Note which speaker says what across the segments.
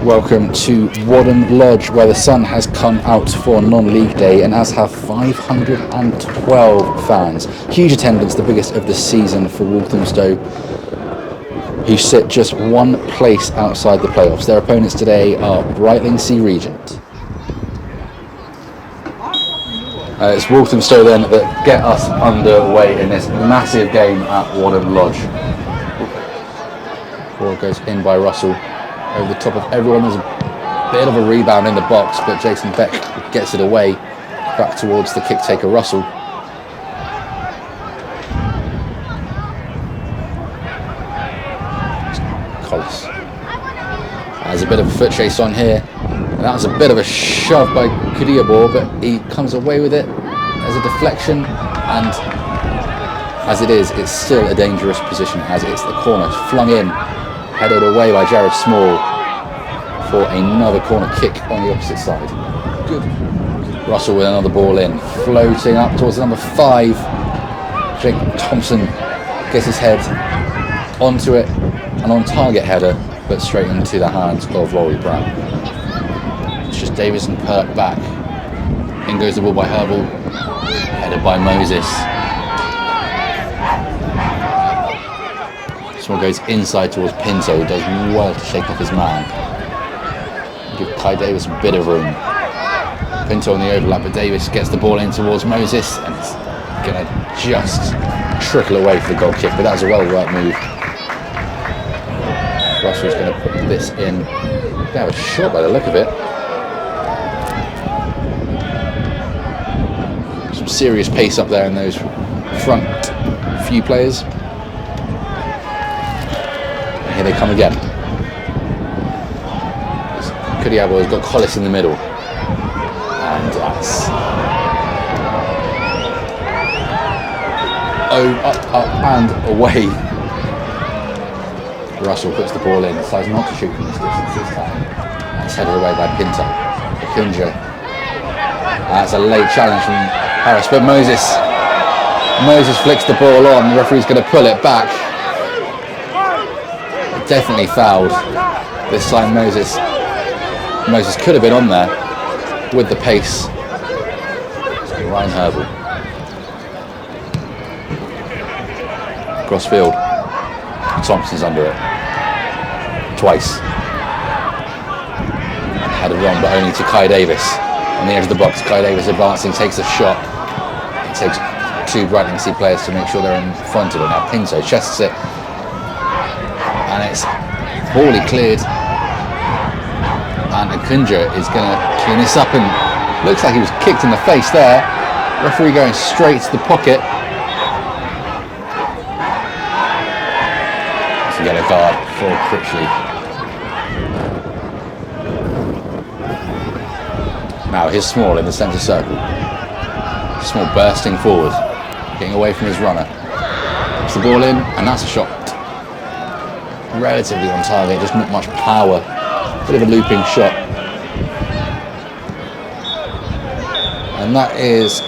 Speaker 1: Welcome to Wadham Lodge, where the sun has come out for non-league day, and as have 512 fans. Huge attendance, the biggest of the season for Walthamstow, who sit just one place outside the playoffs. Their opponents today are Brightlingsea Regent. It's Walthamstow then that get us underway in this massive game at Wadham Lodge. Ball goes in by Russell. Over the top of everyone, there's a bit of a rebound in the box, but Jason Beck gets it away back towards the kick taker Russell. Collis has a bit of a foot chase on here, and that was a bit of a shove by Kadiabor, but he comes away with it as a deflection, and as it is, it's still a dangerous position as it's the corner, flung in, headed away by Jared Small for another corner kick on the opposite side. Good. Russell with another ball in, floating up towards number 5. Jake Thompson gets his head onto it, an on-target header, but straight into the hands of Rory Brown. It's just Davis and Perk back. In goes the ball by Herbal, headed by Moses. Small goes inside towards Pinto, who does well to shake off his man. Give Kai Davis a bit of room. Pinto on the overlap, but Davis gets the ball in towards Moses, and it's going to just trickle away for the goal kick, but that was a well-worked move. Russell's going to put this in. They have a shot by the look of it. Some serious pace up there in those front few players. And here they come again. Kadiabo has got Collis in the middle. And that's up and away. Russell puts the ball in, decides not to shoot from this distance this time. It's headed away by Pinto. Akunja. That's a late challenge from Harris, but Moses flicks the ball on. The referee's going to pull it back. Definitely fouled. This time Moses could have been on there with the pace. Ryan Herbal. Crossfield. Thompson's under it. Twice. Had it wrong, but only to Kai Davis. On the edge of the box, Kai Davis advancing, takes a shot. It takes 2 Brightlingsea players to make sure they're in front of it. Now Pinto chests it. And it's poorly cleared. And Akunja is going to clean this up, and looks like he was kicked in the face there. Referee going straight to the pocket. It's a yellow card for Critchley. Now here's Small in the centre circle. Small bursting forward, getting away from his runner. Puts the ball in, and that's a shot. Relatively on target, just not much power. Bit of a looping shot. And that is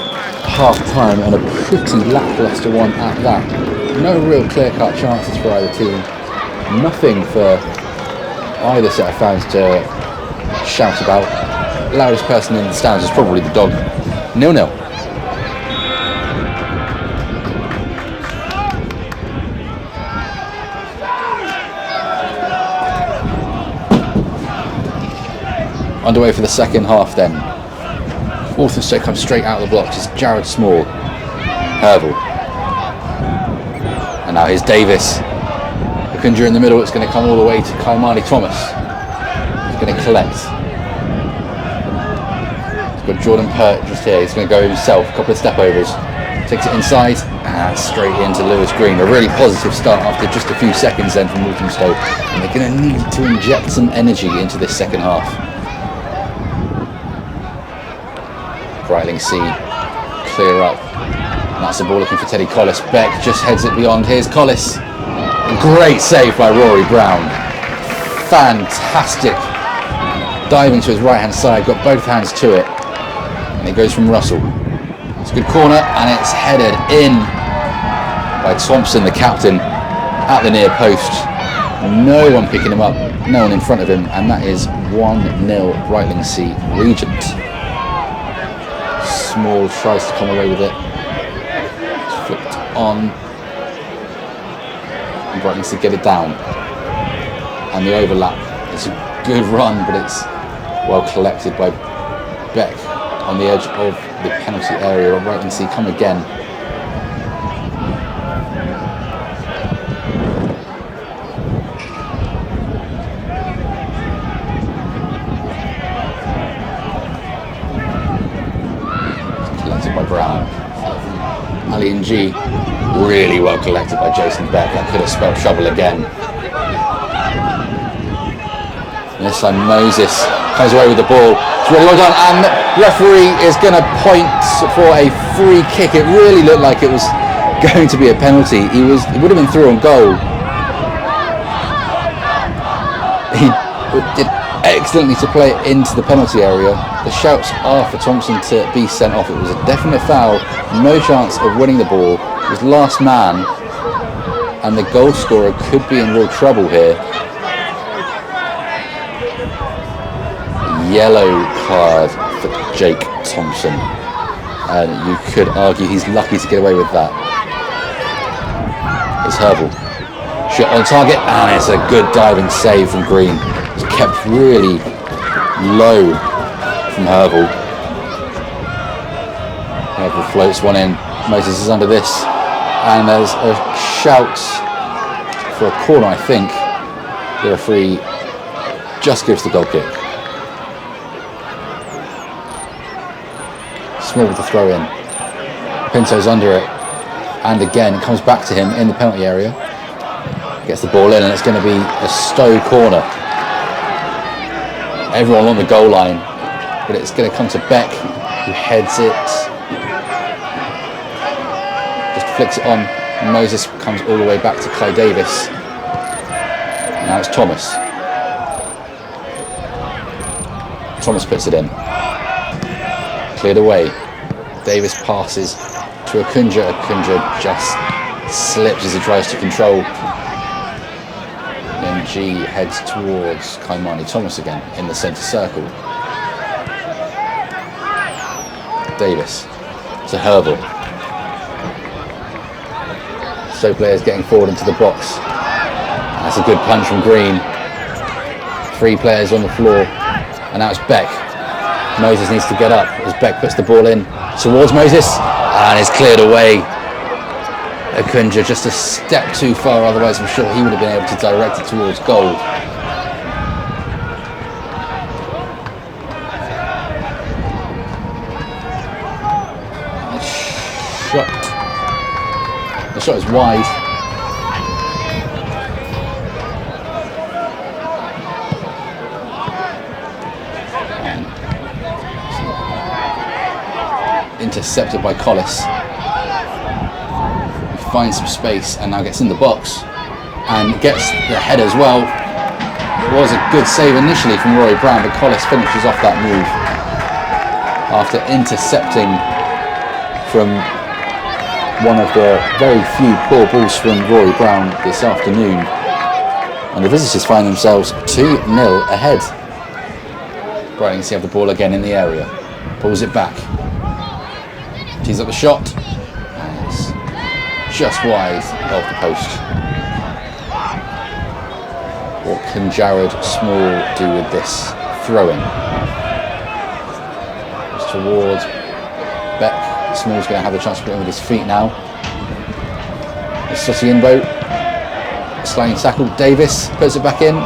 Speaker 1: half time, and a pretty lacklustre one at that. No real clear-cut chances for either team. Nothing for either set of fans to shout about. Loudest person in the stands is probably the dog. 0-0. Underway for the second half then. Walthamstow comes straight out of the blocks. It's Jared Small. Herbal. And now here's Davis. Akunja in the middle. It's going to come all the way to Kaimani Thomas. He's going to collect. He's got Jordan Pert just here. He's going to go himself. A couple of step overs. Takes it inside and straight into Lewis Green. A really positive start after just a few seconds then from Walthamstow. And they're going to need to inject some energy into this second half. Brightlingsea clear up. And that's the ball looking for Teddy Collis. Beck just heads it beyond. Here's Collis. Great save by Rory Brown. Fantastic. Diving to his right hand side, got both hands to it. And it goes from Russell. It's a good corner, and it's headed in by Thompson, the captain, at the near post. No one picking him up, no one in front of him, and that is 1-0 Brightlingsea Regent. Small tries to come away with it. It's flipped on. And Brightlingsea get it down. And the overlap. It's a good run, but it's well collected by Beck on the edge of the penalty area. Brightlingsea come again. Ali and G, really well collected by Jason Beck. That could have spelled trouble again. And this time Moses comes away with the ball. It's really well done, and the referee is going to point for a free kick. It really looked like it was going to be a penalty. It would have been through on goal. He did excellently to play it into the penalty area. The shouts are for Thompson to be sent off. It was a definite foul, no chance of winning the ball. It was last man, and the goal scorer could be in real trouble here. Yellow card for Jake Thompson, and you could argue he's lucky to get away with that. It's Herbal. Shot on target, and it's a good diving save from Green. It's kept really low from Herbal. Herbal floats one in. Moses is under this, and there's a shout for a corner, I think. The referee just gives the goal kick. Small with the throw in. Pinto's under it, and again it comes back to him in the penalty area. Gets the ball in, and it's going to be a Stow corner. Everyone on the goal line, but it's going to come to Beck, who heads it. Just flicks it on. Moses comes all the way back to Kai Davis. Now it's Thomas. Thomas puts it in. Cleared away. Davis passes to Akunja. Akunja just slips as he tries to control. Then G heads towards Kaimani Thomas again in the centre circle. Davis to Herbal. So players getting forward into the box. That's a good punch from Green. 3 players on the floor, and now it's Beck. Moses needs to get up as Beck puts the ball in towards Moses, and it's cleared away. Akunja just a step too far, otherwise I'm sure he would have been able to direct it towards goal. The shot is wide. Intercepted by Collis. He finds some space and now gets in the box and gets the head as well. It was a good save initially from Rory Brown, but Collis finishes off that move after intercepting from one of the very few poor balls from Rory Brown this afternoon. And the visitors find themselves 2-0 ahead. Brightlingsea have the ball again in the area. Pulls it back. Tees up the shot, and it's just wide of the post. What can Jared Small do with this throw-in? It's towards Beck. Small's going to have the chance to put it in with his feet now. It's Sotienbo. Sliding tackle. Davis puts it back in.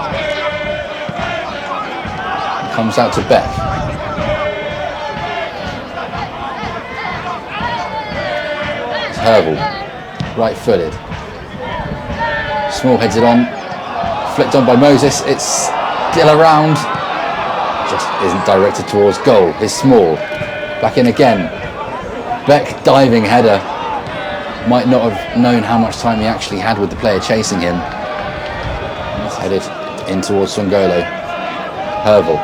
Speaker 1: It comes out to Beck. Herbal, right-footed. Small heads it on, flicked on by Moses. It's still around, just isn't directed towards goal. It's Small, back in again. Beck diving header. Might not have known how much time he actually had with the player chasing him. It's headed in towards Songolo. Herbal,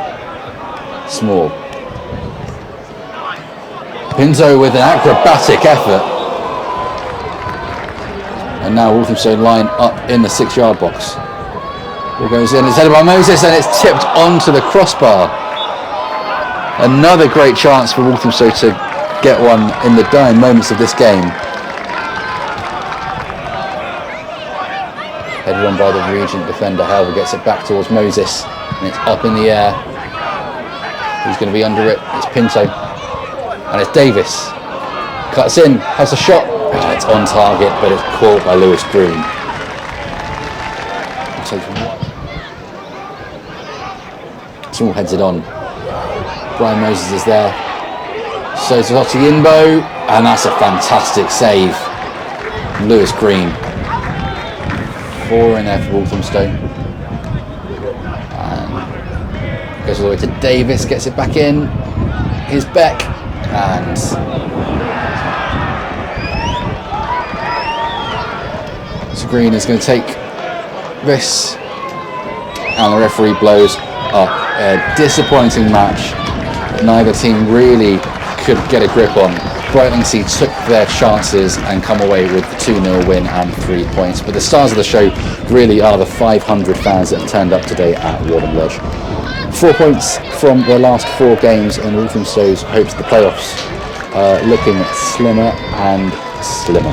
Speaker 1: Small. Pinto with an acrobatic effort. And now Walthamstow line up in the 6-yard box. Ball goes in, it's headed by Moses, and it's tipped onto the crossbar. Another great chance for Walthamstow to get one in the dying moments of this game. Headed on by the Regent defender, however, gets it back towards Moses, and it's up in the air. Who's going to be under it? It's Pinto, and it's Davis. Cuts in, has a shot. It's on target, but it's caught by Lewis Green. Small heads it on. Brian Moses is there. So to Otiimbo, and that's a fantastic save. Lewis Green. 4 in there for Walthamstow. And goes all the way to Davis, gets it back in. Here's Beck, and so Green is going to take this, and the referee blows up a disappointing match that neither team really could get a grip on. Brightlingsea took their chances and come away with the 2-0 win and 3 points. But the stars of the show really are the 500 fans that have turned up today at Wharton Lodge. 4 points from their last 4 games, and Walthamstow's hopes of the playoffs looking slimmer and slimmer.